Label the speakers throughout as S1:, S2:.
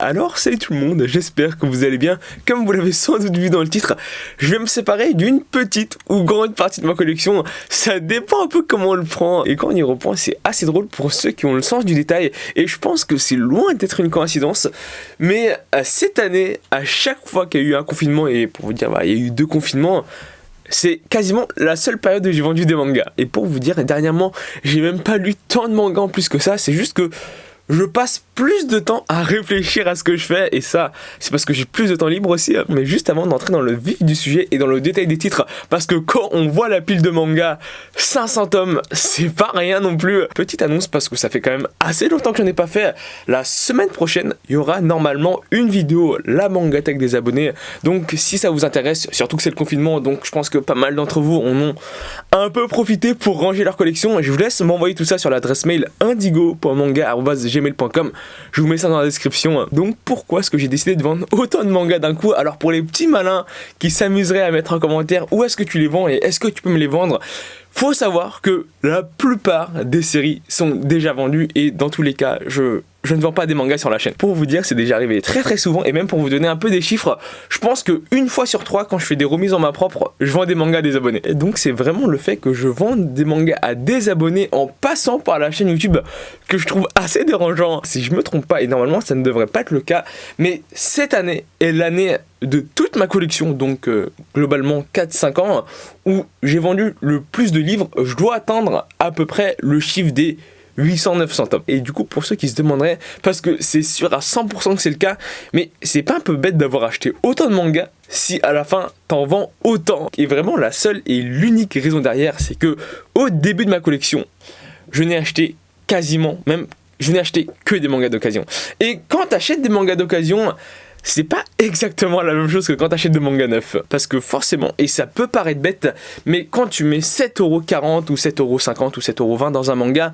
S1: Alors salut tout le monde, j'espère que vous allez bien. Comme vous l'avez sans doute vu dans le titre, je vais me séparer d'une petite ou grande partie de ma collection. Ça dépend un peu comment on le prend. Et quand on y reprend, c'est assez drôle pour ceux qui ont le sens du détail. Et je pense que c'est loin d'être une coïncidence. Mais cette année, à chaque fois qu'il y a eu un confinement, et pour vous dire, il y a eu 2 confinements, c'est quasiment la seule période où j'ai vendu des mangas. Et pour vous dire, dernièrement, j'ai même pas lu tant de mangas en plus que ça. C'est juste que je passe plus de temps à réfléchir à ce que je fais, et ça, c'est parce que j'ai plus de temps libre aussi. Mais juste avant d'entrer dans le vif du sujet et dans le détail des titres, parce que quand on voit la pile de mangas, 500 tomes, c'est pas rien non plus. Petite annonce, parce que ça fait quand même assez longtemps que j'en ai pas fait. La semaine prochaine, il y aura normalement une vidéo, la Mangatech des abonnés. Donc si ça vous intéresse, surtout que c'est le confinement, donc je pense que pas mal d'entre vous en ont un peu profité pour ranger leur collection. Je vous laisse m'envoyer tout ça sur l'adresse mail indigo.manga@gmail.com. Je vous mets ça dans la description. Donc pourquoi est-ce que j'ai décidé de vendre autant de mangas d'un coup? Alors pour les petits malins qui s'amuseraient à mettre en commentaire où est-ce que tu les vends et est-ce que tu peux me les vendre, faut savoir que la plupart des séries sont déjà vendues, et dans tous les cas, je ne vends pas des mangas sur la chaîne. Pour vous dire, c'est déjà arrivé très souvent, et même pour vous donner un peu des chiffres, je pense que une fois sur 3, quand je fais des remises en main propre, je vends des mangas à des abonnés. Et donc c'est vraiment le fait que je vende des mangas à des abonnés en passant par la chaîne YouTube que je trouve assez dérangeant, si je me trompe pas, et normalement ça ne devrait pas être le cas. Mais cette année est l'année de toute ma collection, donc globalement 4-5 ans, où j'ai vendu le plus de livres. Je dois atteindre à peu près le chiffre des 800-900 tomes. Et du coup, pour ceux qui se demanderaient, parce que c'est sûr à 100% que c'est le cas, mais c'est pas un peu bête d'avoir acheté autant de mangas si à la fin t'en vends autant? Et vraiment la seule et l'unique raison derrière, c'est que au début de ma collection, je n'ai acheté quasiment, même je n'ai acheté que des mangas d'occasion. Et quand t'achètes des mangas d'occasion, c'est pas exactement la même chose que quand t'achètes des mangas neufs. Parce que forcément, et ça peut paraître bête, mais quand tu mets 7,40€ ou 7,50€ ou 7,20€ dans un manga,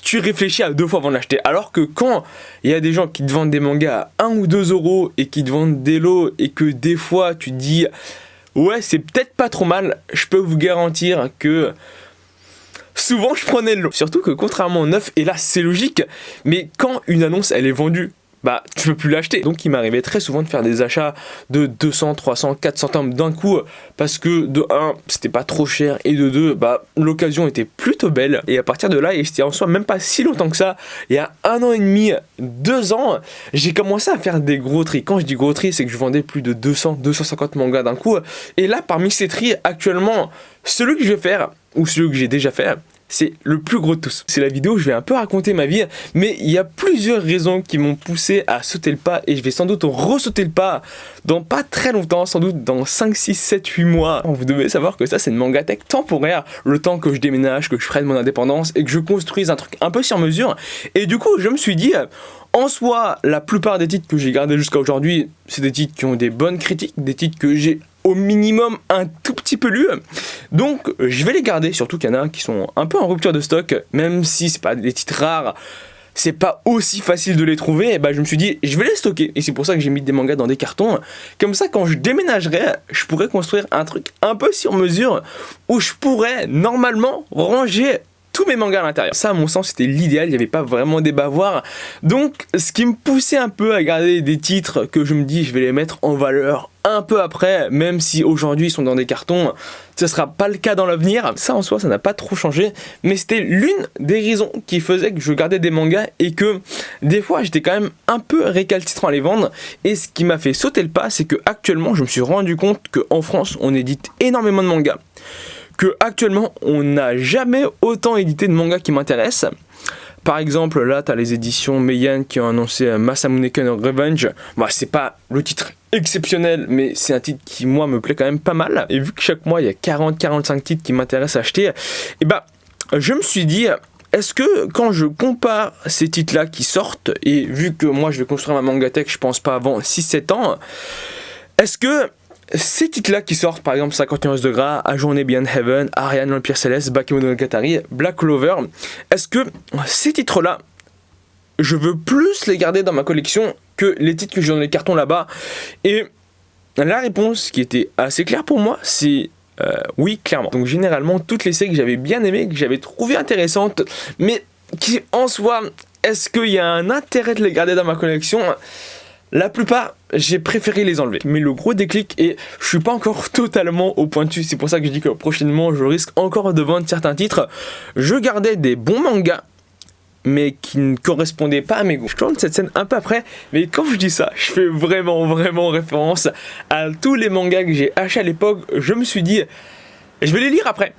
S1: tu réfléchis à 2 fois avant de l'acheter. Alors que quand il y a des gens qui te vendent des mangas à 1 ou 2€ et qui te vendent des lots, et que des fois tu te dis ouais, c'est peut-être pas trop mal, je peux vous garantir que souvent je prenais le lot. Surtout que contrairement au neuf, et là c'est logique, mais quand une annonce elle est vendue, tu peux plus l'acheter. Donc il m'arrivait très souvent de faire des achats de 200, 300, 400 tomes d'un coup, parce que de 1, c'était pas trop cher, et de 2, l'occasion était plutôt belle. Et à partir de là, et c'était en soi même pas si longtemps que ça, il y a 1 an et demi, 2 ans, j'ai commencé à faire des gros tris. Quand je dis gros tris, c'est que je vendais plus de 200, 250 mangas d'un coup. Et là, parmi ces tris, actuellement, celui que je vais faire, ou celui que j'ai déjà fait, c'est le plus gros de tous. C'est la vidéo où je vais un peu raconter ma vie, mais il y a plusieurs raisons qui m'ont poussé à sauter le pas, et je vais sans doute ressauter le pas dans pas très longtemps, sans doute dans 5, 6, 7, 8 mois. Vous devez savoir que ça c'est une Mangatech temporaire, le temps que je déménage, que je prenne mon indépendance et que je construise un truc un peu sur mesure. Et du coup je me suis dit, en soi la plupart des titres que j'ai gardés jusqu'à aujourd'hui, c'est des titres qui ont des bonnes critiques, des titres que j'ai au minimum un tout petit peu lu, donc je vais les garder, surtout qu'il y en a qui sont un peu en rupture de stock, même si c'est pas des titres rares, c'est pas aussi facile de les trouver. Et je me suis dit je vais les stocker, et c'est pour ça que j'ai mis des mangas dans des cartons, comme ça quand je déménagerai, je pourrais construire un truc un peu sur mesure, où je pourrais normalement ranger tous mes mangas à l'intérieur. Ça à mon sens c'était l'idéal, il n'y avait pas vraiment débat à voir. Donc ce qui me poussait un peu à garder des titres que je me dis je vais les mettre en valeur un peu après, même si aujourd'hui ils sont dans des cartons, ce sera pas le cas dans l'avenir. Ça en soi ça n'a pas trop changé, mais c'était l'une des raisons qui faisait que je gardais des mangas, et que des fois j'étais quand même un peu récalcitrant à les vendre. Et ce qui m'a fait sauter le pas, c'est que actuellement je me suis rendu compte qu'en France on édite énormément de mangas, que actuellement on n'a jamais autant édité de mangas qui m'intéressent. Par exemple, là, t'as les éditions Meian qui ont annoncé Masamune-kun Revenge. C'est pas le titre exceptionnel, mais c'est un titre qui, moi, me plaît quand même pas mal. Et vu que chaque mois, il y a 40-45 titres qui m'intéressent à acheter, je me suis dit, est-ce que quand je compare ces titres-là qui sortent, et vu que moi, je vais construire ma Mangatech, je pense pas avant 6-7 ans, est-ce que ces titres-là qui sortent, par exemple 51 de gras, A Journée Beyond Heaven, Ariane l'Empire Céleste, Bakemonogatari, Black Clover, est-ce que ces titres-là, je veux plus les garder dans ma collection que les titres que j'ai dans les cartons là-bas? Et la réponse qui était assez claire pour moi, c'est oui, clairement. Donc généralement, toutes les séries que j'avais bien aimées, que j'avais trouvées intéressantes, mais qui en soi, est-ce qu'il y a un intérêt de les garder dans ma collection? La plupart, j'ai préféré les enlever. Mais le gros déclic, et je suis pas encore totalement au point dessus, c'est pour ça que je dis que prochainement je risque encore de vendre certains titres. Je gardais des bons mangas, mais qui ne correspondaient pas à mes goûts. Je tourne cette scène un peu après, mais quand je dis ça, je fais vraiment référence à tous les mangas que j'ai achetés à l'époque. Je me suis dit, je vais les lire après.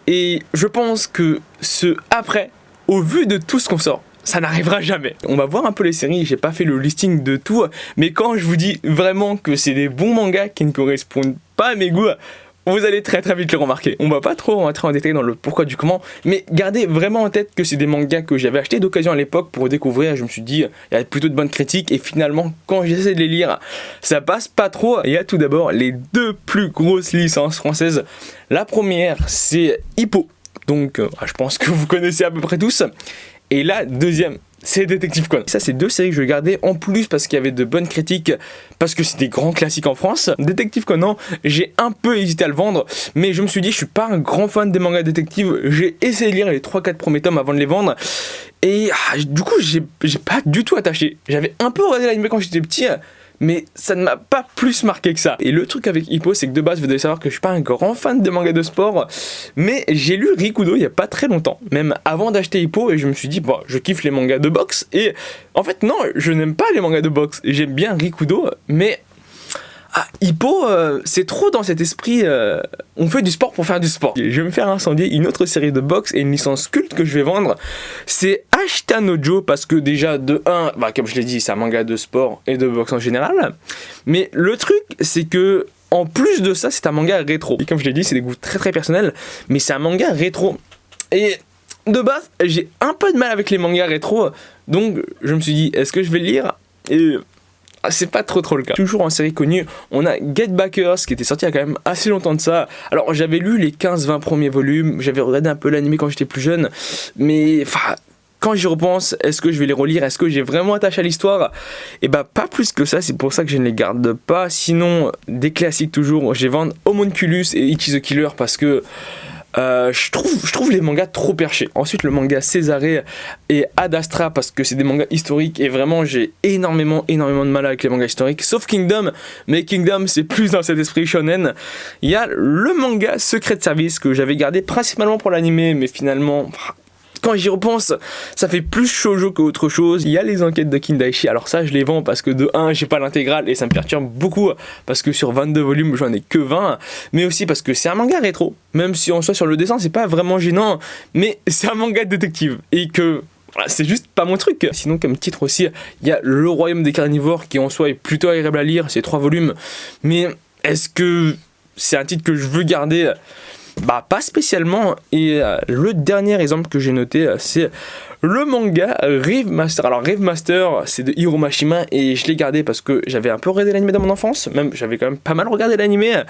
S1: Et je pense que ce après, au vu de tout ce qu'on sort, ça n'arrivera jamais. On va voir un peu les séries, j'ai pas fait le listing de tout, mais quand je vous dis vraiment que c'est des bons mangas qui ne correspondent pas à mes goûts, vous allez très vite le remarquer. On va pas trop rentrer en détail dans le pourquoi du comment, mais gardez vraiment en tête que c'est des mangas que j'avais acheté d'occasion à l'époque pour découvrir. Je me suis dit, il y a plutôt de bonnes critiques, et finalement, quand j'essaie de les lire, ça passe pas trop. Il y a tout d'abord les deux plus grosses licences françaises. La première, c'est Hippo, donc je pense que vous connaissez à peu près tous. Et la deuxième, c'est Détective Conan. Ça, c'est deux séries que je gardais en plus parce qu'il y avait de bonnes critiques, parce que c'est des grands classiques en France. Détective Conan, j'ai un peu hésité à le vendre, mais je me suis dit, je suis pas un grand fan des mangas détectives. J'ai essayé de lire les 3-4 premiers tomes avant de les vendre, et du coup, j'ai pas du tout attaché. J'avais un peu regardé l'anime quand j'étais petit, mais ça ne m'a pas plus marqué que ça. Et le truc avec Hippo, c'est que de base, vous devez savoir que je suis pas un grand fan de manga de sport, mais j'ai lu Rikudo il y a pas très longtemps, même avant d'acheter Hippo, et je me suis dit, bon, je kiffe les mangas de boxe, et en fait, non, je n'aime pas les mangas de boxe. J'aime bien Rikudo, mais Hippo, c'est trop dans cet esprit, on fait du sport pour faire du sport. Je vais me faire incendier une autre série de boxe et une licence culte que je vais vendre, c'est Ashita no Joe, parce que déjà, de 1, comme je l'ai dit, c'est un manga de sport et de boxe en général, mais le truc, c'est que, en plus de ça, c'est un manga rétro. Et comme je l'ai dit, c'est des goûts très personnels, mais c'est un manga rétro. Et de base, j'ai un peu de mal avec les mangas rétro, donc je me suis dit, est-ce que je vais le lire ? Et c'est pas trop le cas. Toujours en série connue, on a Get Backers qui était sorti il y a quand même assez longtemps de ça. Alors j'avais lu les 15-20 premiers volumes, j'avais regardé un peu l'anime quand j'étais plus jeune, mais quand j'y repense, est-ce que je vais les relire? Est-ce que j'ai vraiment attaché à l'histoire? Et pas plus que ça, c'est pour ça que je ne les garde pas. Sinon, des classiques toujours, je vais vendre Homunculus et Ichi the Killer parce que je trouve les mangas trop perchés. Ensuite, le manga Césarée et Ad Astra parce que c'est des mangas historiques et vraiment j'ai énormément de mal avec les mangas historiques, sauf Kingdom, mais Kingdom c'est plus dans cet esprit shonen. Il y a le manga Secret Service que j'avais gardé principalement pour l'animé, mais finalement, quand j'y repense, ça fait plus shoujo qu'autre chose. Il y a les enquêtes de Kindaichi, alors ça je les vends parce que de 1 j'ai pas l'intégrale et ça me perturbe beaucoup parce que sur 22 volumes j'en ai que 20, mais aussi parce que c'est un manga rétro, même si en soi sur le dessin c'est pas vraiment gênant, mais c'est un manga détective et que voilà, c'est juste pas mon truc. Sinon comme titre aussi, il y a Le Royaume des Carnivores qui en soi est plutôt agréable à lire, c'est 3 volumes, mais est-ce que c'est un titre que je veux garder ? Pas spécialement. Et le dernier exemple que j'ai noté, c'est le manga Rave Master. Alors Rave Master, c'est de Hiro Mashima et je l'ai gardé parce que j'avais un peu regardé l'anime dans mon enfance, même j'avais quand même pas mal regardé l'anime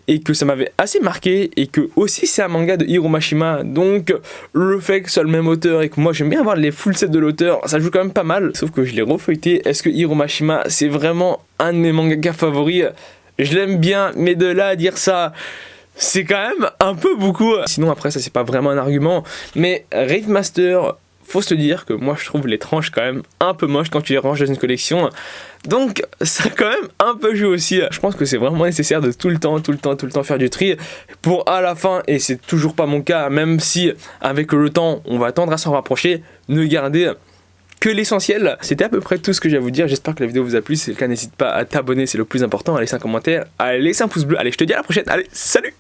S1: et que ça m'avait assez marqué et que aussi c'est un manga de Hiro Mashima, donc le fait que ce soit le même auteur et que moi j'aime bien avoir les full sets de l'auteur, ça joue quand même pas mal. Sauf que je l'ai refeuilleté, est-ce que Hiro Mashima c'est vraiment un de mes mangakas favoris? Je l'aime bien, mais de là à dire ça, c'est quand même un peu beaucoup. Sinon après ça c'est pas vraiment un argument, mais Rave Master, faut se dire que moi je trouve les tranches quand même un peu moches quand tu les ranges dans une collection, donc ça a quand même un peu joué aussi. Je pense que c'est vraiment nécessaire de tout le temps faire du tri pour à la fin, et c'est toujours pas mon cas, même si avec le temps on va tendre à s'en rapprocher, ne garder que l'essentiel. C'était à peu près tout ce que j'ai à vous dire, j'espère que la vidéo vous a plu. Si c'est le cas, n'hésite pas à t'abonner, c'est le plus important, à laisser un commentaire, à laisser un pouce bleu. Allez, je te dis à la prochaine, allez, salut!